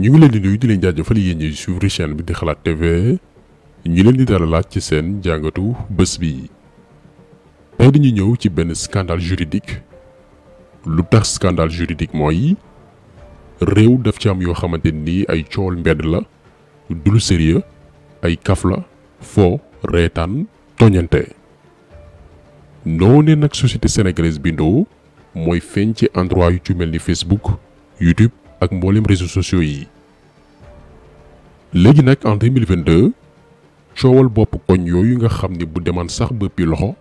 ñu ngi leen di nuyu di leen jaajëfal yéen ñi suivre chaîne bi di Xalaat TV ñu leen di dalalaat ci seen jàngatu bés bi. tey dañuy ñëw ci benn scandale juridique. lu tax scandale juridique mooy réew daf ci am yoo xamante ni ay coowal mbedd la du lu sérieux ay kaf la fo reetaan toñante. noonee nag société sénégalaise bindoo mooy feeñ ci endroit yu ci mel ni Facebook YouTube ak mboolem réseaux sociaux yi. léegi nag en 2022 coowal bopp koñ yooyu nga xam ni bu demaan sax bëppi loxo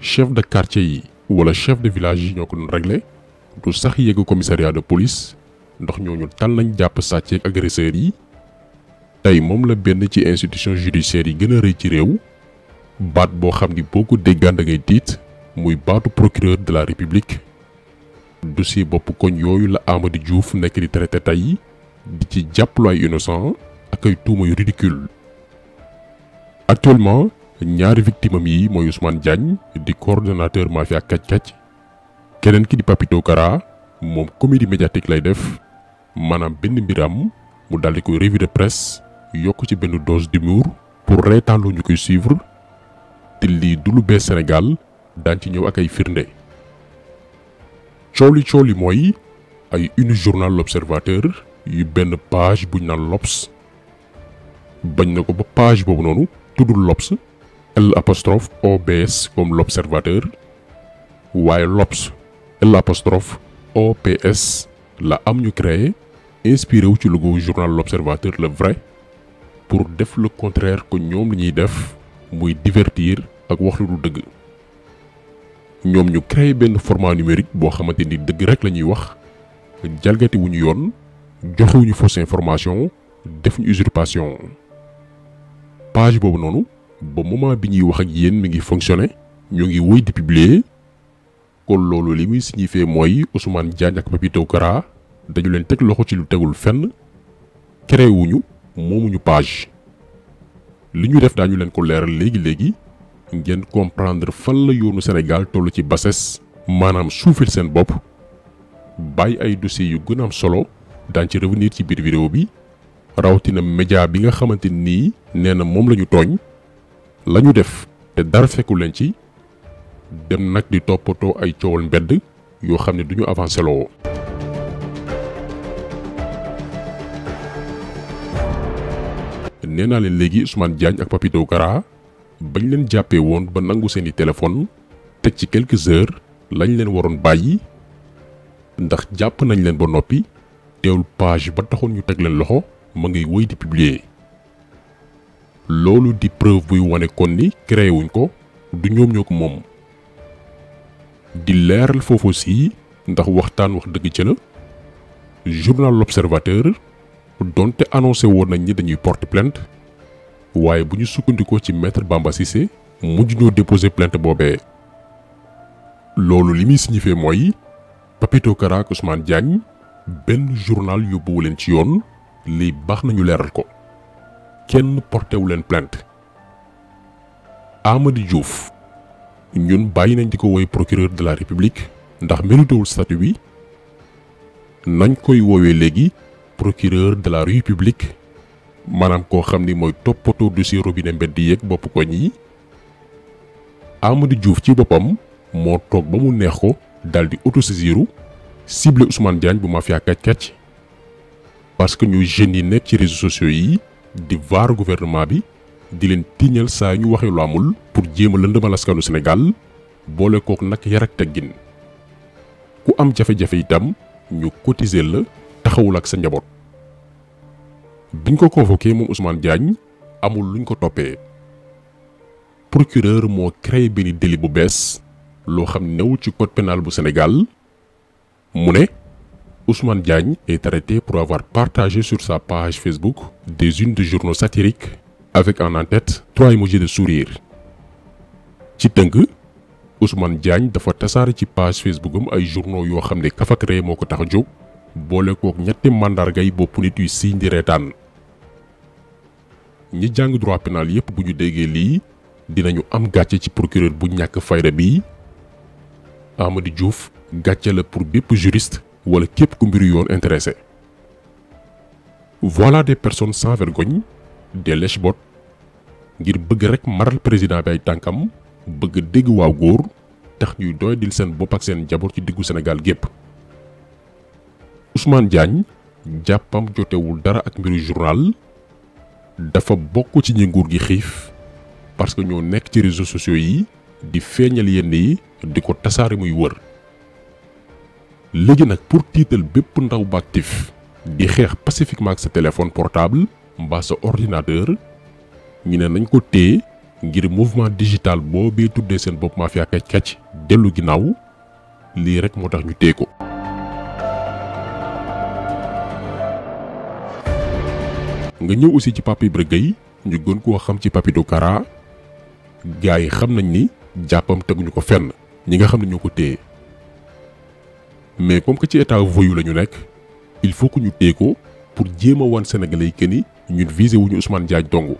chef de quartier yi wala chef de village yi ñoo ko doon réglé du sax yegg commissariat de police ndax ñooñu tal nañ jàpp sàcc ak agresseurs yi. tey moom la benn ci institution judiciaire yi gën a rëy ci réew baat boo xam ni boo ko déggaan da ngay tiit muy baatu procureur de la république. dossier bopp koñ yooyu la Amady Diouf nekk di traité tey di ci jàppalu ay innocent ak ay tuuma yu ridicule. actuellement ñaari victime yi mooy Ousmane Diagne di coordonnateur mafia kàcc-kàcc keneen ki di Papito Kara moom comédie médiatique lay def maanaam benn mbiram mu daal di koy revue de presse yokk ci benn dose d'humour pour reetaanloo ñu koy suivre te lii du lu bees Sénégal daan ci ñëw ak ay firnde. coow li mooy ay une journal l'Observateur yu benn page buñ naan l'Obs bañ na ko ba page boobu noonu tuddul l'Obs L''OBS comme l'Observateur waaye l'Obs L''OPS la am ñu créé inspiré wu ci logo journal l'Observateur le vrai pour def le contraire que ñoom li ñuy def muy divertir ak wax lu du dëgg. ñoom ñu créé benn format numérique boo xamante ni dëgg rek la ñuy wax jalgati wu ñu yoon joxewuñu fausse information def ñu usurpation. page boobu noonu ba moment bi ñuy wax ak yéen mi ngi fonctionné ñu ngi wéy di publier kon loolu li muy signifié mooy Ousmane Diagne ak Papito Kara dañu leen teg loxo ci lu tegul fenn créé wuñu moomuñu page. li ñu def daañu leen ko leeral léegi ngeen comprendre fan la yoonu Sénégal toll ci bassesse maanaam suufil seen bopp bàyyi ay dossiers yu gën a am solo daañ ci revenir ci biir vidéo bi rawatina média bi nga xamante nii nee na moom la ñu tooñ la ñu def te dara fekkul leen ci dem nag di toppatoo ay coowal mbedd yoo xam ne du ñu avancé loo. nee naa leen léegi Ousmane Diagne ak Papito Kara bañ leen jàppee woon ba nangu seeni téléphone teg ci quelques heures lañ leen waroon bàyyi ndax jàpp nañ leen ba noppi teewul page ba taxoon ñu teg leen loxo ma ngay wéy di publier. loolu di preuve buy wane kon ni créé wuñ ko du ñoom ñoo ko moom. di leeral foofu aussi ndax waxtaan wax dëgg ca la journal l'Observateur donte annoncé woon nañ ni dañuy porter plainte waaye bu ñu sukkandikoo ci maître Bamba Cissé mujj ñoo déposer plainte boobee. loolu li muy signifié mooy Papito Kara ak Ousmane Diagne benn journal yóbbuwu leen ci yoon lii baax nañu leeral ko kenn porté wu leen plainte. Amady Diouf ñun bàyyi nañ di ko woy procureur de la république ndax méritewul statut bi nañ koy woowee léegi procureur de la république maanaam koo xam ni mooy toppatoo dossier robinet mbedd yeeg bopp koñ yi. Amady Diouf ci boppam moo toog ba mu neex ko daal di autosaisiru ciblé Ousmane Diagne bu mafia kàcc-kàcc parce que ñu jeunes yi nekk ci réseaux sociaux yi di vaar gouvernement bi di leen tiiñal saa ñu waxee lu amul pour jéem a lëndëmal askanu Sénégal boole kook nag yar ak teggin ku am jafe-jafe itam ñu cotiser la taxawul ak sa njaboot. biñ ko convoqué moom Ousmane Diagne amul luñ ko toppee procureur moo créé benn délit bu bees loo xam ne newul ci code pénal bu Sénégal mu ne Ousmane Diagne est arrêté pour avoir partagé sur sa page Facebook des unes de journaux satiriques avec en tête 3 emojis de sourire. ci tënk Ousmane Diagne dafa tasaare ci page Facebook am ay journaux yoo xam ne kaf ak ree moo ko tax a jóg boole kook ñetti màndargay bopp nit yu siiñ di reetaan. ñi jàng droit pénal yépp bu ñu déggee lii dinañu am gàcce ci procureur bu ñàkk fayda bi. Amady Diouf gàcce la pour bépp juriste wala képp ku mbiru yoon intéressé. Voilà des personnes sans vergogne, des lèche-bottes ngir bëgg rek maral président bi ay tànkam bëgg dégg waaw góor tax ñuy doy dil seen bopp ak seen jaboot ci diggu Sénégal gépp. Ousmane Diagne jàppam jotewul dara ak mbiru journal, dafa bokk ci ñi nguur gi xiif parce que ñoo nekk ci réseaux sociaux yi di feeñal yenn yi di ko tasaare muy wër. Léegi nag pour tiital bépp ndaw ba actif di xeex pacifiquement ak sa téléphone portable mbaa sa ordinateur, ñu ne nañ ko téye ngir mouvement digital boobee tuddee seen bopp mafia kàcc-kàcc dellu ginnaaw. lii rek moo tax ñu téye ko. nga ñëw aussi ci Pape Ibra Gueye ñu gën koo xam ci Papito Kara, gars yi xam nañ ni jàppam teguñu ko fenn, ñi nga xam ne ñoo ko téye. mais comme que ci état voyou la ñu nekk, il faut que ñu téye ko pour jéem a wan Sénégalais yi que ni ñun visé wuñu Ousmane Diagne dong.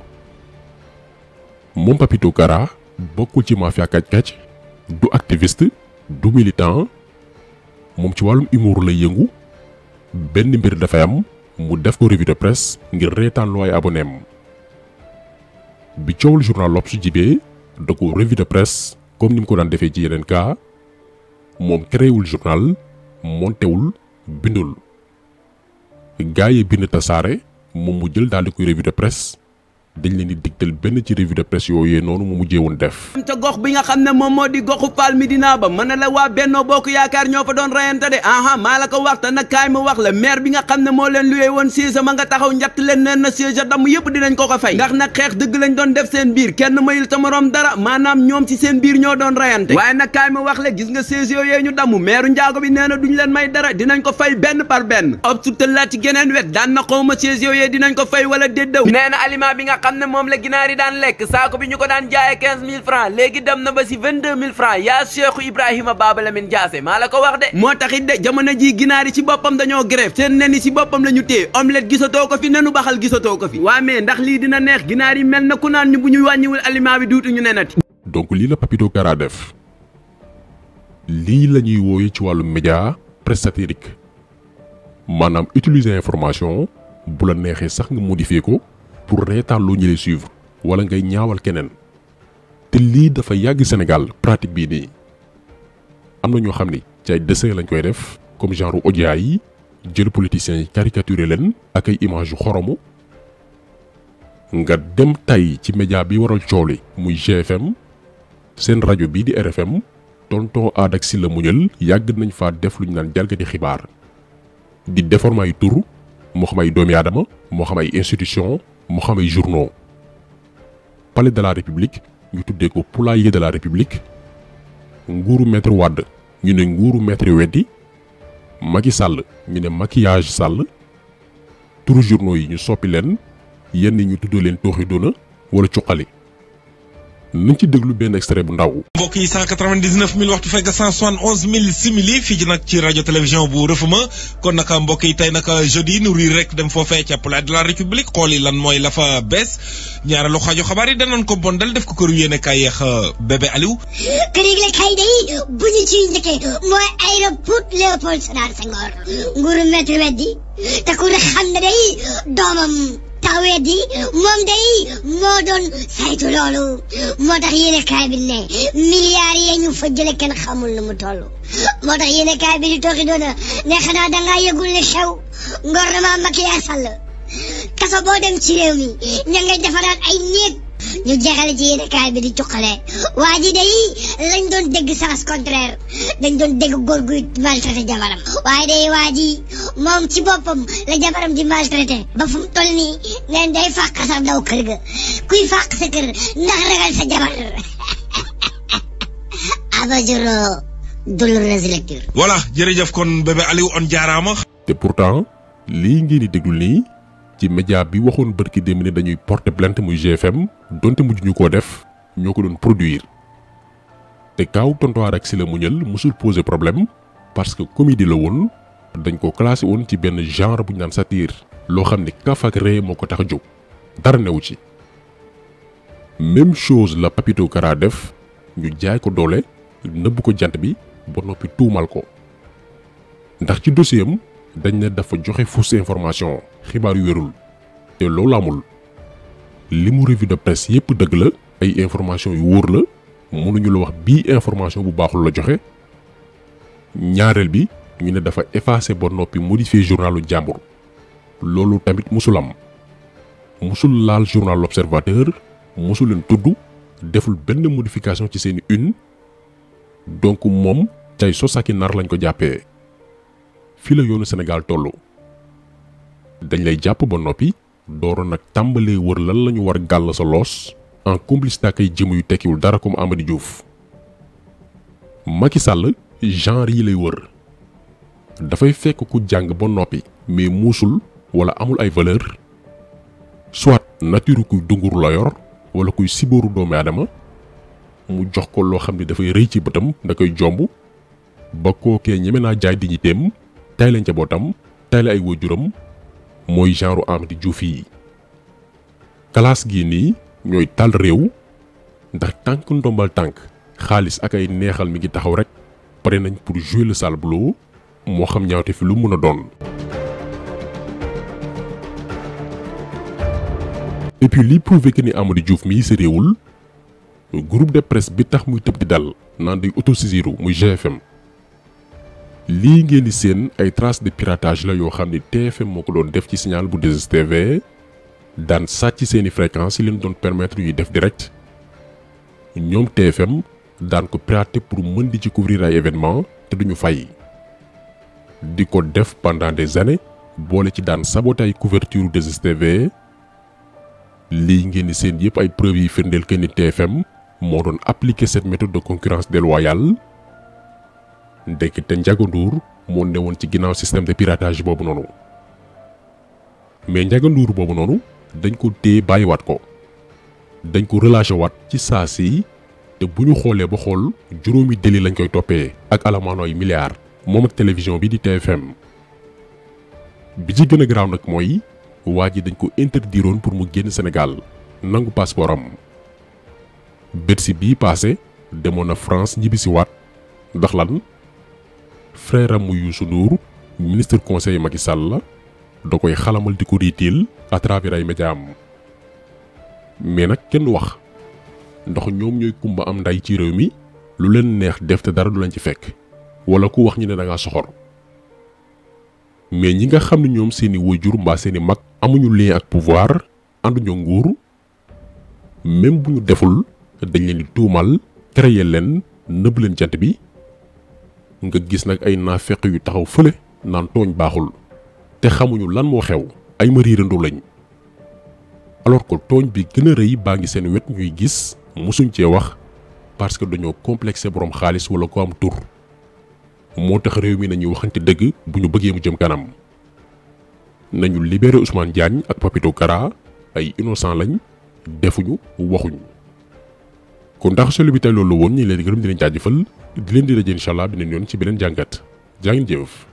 moom Papito Kara bokkul ci mafia kàcc-kàcc, du activiste, du militant, moom ci wàllum humour lay yëngu. benn mbir dafay am mu def ko revue de presse ngir reetaan loo ay abonné am. bi coowul journal L'Obs su jibee da ko revue de presse comme ni mu ko daan defee ci yeneen cas. moom créewul journal, montewul, bindul. gaa yi bind tasaare moom mu jël daal di koy revue de presse. dañ leen di digtal benn ci revue de presse yooyee noonu mu mujjee woon def. te gox bi nga xam ne moom moo di goxu Fall Médina ba mën na la waa Benno Bokk Yaakaar ñoo fa doon rayante de maa la ko wax te nag kaay ma wax la maire bi nga xam ne moo leen luwee woon siège ma nga taxaw njatt leen neen na siège damm yëpp dinañ ko ko fay ndax nag xeex dëgg lañ doon def seen biir kenn mayul sa morom dara maanaam ñoom ci seen biir ñoo doon rayante waaye nag kaay ma wax la gis nga siège yooyee ñu damm maire Njaago bi nee na duñ leen may dara dinañ ko fay benn par benn obsutal la ci geneen wet daan na xawma siège yooyee dinañ ko fay wala déddaw nee na aliment bi nga xam ne moom la ginaar yi daan lekk saako bi ñu ko daan jaayee 15000 francs léegi dem na ba si 22000 francs yaa Cheikh Ibrahima Baba Lamine Diassé maa la ko wax de moo taxit de jamono ji ginaar yi ci boppam dañoo grève seen nen yi ci boppam la ñu téye omelette gisatoo ko fi nenu baxal gisatoo ko fi waa mais ndax lii dina neex ginaar yi mel na ku naan ñu bu ñu wàññiwul aliment bi duutu ñu nenati. donc lii la Papito Kara def lii la ñuy wooye ci wàllu média presse satirique maanaam utiliser information bu la neexee sax nga modifier ko pour reetaan loo ñu lay suivre wala ngay ñaawal keneen. te lii dafa yàgg Sénégal pratique bii nii am na ñoo xam ni ci ay dessin lañ koy def comme genre audio yi jël politiciens yi caricaturé leen ak ay image yu xoromu. nga dem tay ci média bi waral coow li muy GFM seen rajo bii di RFM tonton Aada ak Sylla Muñal yàgg nañ faa def lu ñu naan jalgati xibaar di déformer ay tur moo xam ay doomi aadama moo xam ay institution moo xam ay journaux. palais de la république ñu tuddee ko poulailler de la république, nguuru maître Wade ñu ne nguuru maître Weddi, Macky Sall ñu ne maquillage Sall, turu journaux yi ñu soppi leen yenn ñu tuddee leen tooxi doona wala cuqali. nañ ci déglu benn extrait bu ndaw. mbokk yi 199000 waxtu fekk 171000 simili fii ci nag ci rajo télévision bu Rëfuma kon nag mbokk yi tey nag jeudi nu riir rek dem foofee ca palais de la république xool yi lan mooy la fa bees ñaareelu xaaju xabaar yi danañ ko bondal def ko këru yéene kaay yeex bébé Aliou. kër yi la kay day bu ñu ciy njëkkee mooy aéroport Léopold Sédar Senghor nguuru maître Weddi te ku ne xam ne day doomam tawee di moom day moo doon saytu loolu moo tax yéene kaay bi ne milliards yi ñu fa jële kenn xamul nu mu toll moo tax yéene kaay bi di tooxi doona ne xanaa dangaa yëgul ne xew gouvernement Macky Sall kaso boo dem ci réew mi ña ngay defaraat ay néeg ñu jeexale ci yéene kaay bi di cuqale waa ji day lañ doon dégg sens contraire dañ doon dégg góor guy maltraité jabaram waaye day waa ji moom ci boppam la jabaram di maltraité ba fu mu toll nii neen day fàq sa daw kër ga kuy fàq sa kër ndax ragal sa jabar abajoro douloureuse lecture. voilà jërëjëf kon bébé Aliou on jaaraama. te pourtant lii ngeen di déglu nii ci média bi waxoon bërki démb ne dañuy porter plainte muy GFM donte mujj ñu koo def ñoo ko doon produire te kaaw tonton Aada ak Sylla Muñal musul poser problème parce que comédie la woon dañ ko classé woon ci benn genre bu ñu naan satire loo xam ne kaf ak ree moo ko tax a jóg dara newu ci. même chose la Papito Kara def ñu jaay ko doole nëbb ko jant bi ba noppi tuumal ko ndax ci dossier am dañ ne dafa joxe fausse information xibaar yu wérul te loolu amul li mu revue de presse yépp dëgg la ay information yu wóor la mënuñu la wax bii information bu baaxul la joxe ñaareel bi ñu ne dafa effacé ba noppi modifier journalu jàmbur loolu tamit musul am musul laal journal L'Observateur musul leen tudd deful benn modification ci seeni une donc moom cay sosaki nar lañ ko jàppee fii la yoonu Sénégal tollu dañ lay jàpp ba noppi dooro nag tàmbalee wër lan lañu war gàll sa loos en complicité ak ay jëm yu tekkiwul dara comme Amady Diouf Macky Sall genre yi lay wër dafay fekk ku jàng ba noppi mais muusul wala amul ay valeur soit nature kuy dunguru la yor wala kuy sibooru doomu aadama mu jox ko loo xam ne dafay rëy ci bëtam da koy jomb ba kookee ñeme naa jaay dignitéem tay la njabootam tay la ay waajuram mooy genre Amady Diouf yi classe gii nii ñooy tal réew ndax tànk ndombal tànk xaalis ak ay neexal mi ngi taxaw rek pare nañ pour jouer le sale boulot moo xam ñaawte fi lu mën a doon. et puis li prouvé que ni Amady Diouf mii si réewul groupe de presse bi tax muy tëb di dal naan day autosaisiru muy GFM lii ngeen di seen ay traces de piratage la yoo xam ne TFM moo ko doon def ci signal bu 2STV daan sàcc seeni fréquences yi leen doon permettre ñuy def direct ñoom TFM daan ko pirater pour mën di ci couvrir ay événements te duñu fay di ko def pendant des années boole ci daan saboter ay couverture 2STV lii ngeen di seen yëpp ay preuves yi firndeel que ni TFM moo doon appliquer cette méthode de concurrence déloyale ndekete Ndiaga Ndour moo newoon ci ginnaaw système de piratage boobu noonu mais Ndiaga Ndour boobu noonu dañ ko téye bàyyiwaat ko dañ ko relâché waat ci saa si te bu ñu xoolee ba xool juróomi délit lañ koy toppee ak alamaano ay milliards moom ak télévision bi di TFM bi ci gën a garaaw nag mooy waa ji dañ ko interdiroon pour mu génn Sénégal nangu passeport am Bercy bii passé demoon na France ñibbisi waat ndax lan frère am mu Youssou Ndour ministre conseil Macky Sall la da koy xalamal di ko riitil à travers ay médias am mais nag kenn wax ndax ñoom ñooy kumba am nday ci réew mi lu leen neex def te dara du leen ci fekk wala ku wax ñu ne da ngaa soxor mais ñi nga xam ne ñoom seeni waajur mbaa seeni mag amuñu lien ak pouvoir ànduñoo nguur même bu ñu deful dañ leen di tuumal créer leen nëbb leen jant bi nga gis nag ay naafeq yu taxaw fële naan tooñ baaxul te xamuñu lan moo xew ay ma riirandoo lañ alors que tooñ bi gën a rëy baa ngi seen wet ñuy gis musuñ cee wax parce que dañoo complexé borom xaalis wala ko am tur moo tax réew mi nañuy waxante dëgg bu ñu bëggee mu jëm kanam nañu libéré Ousmane Diagne ak Papito Kara ay innocent lañ defuñu waxuñ kon ndax solo bi tey loolu woon ñu leen di gërëm di leen jaajëfal di leen di daje incha allah beneen yoon ci beneen jàngat jaa ngeen jëf.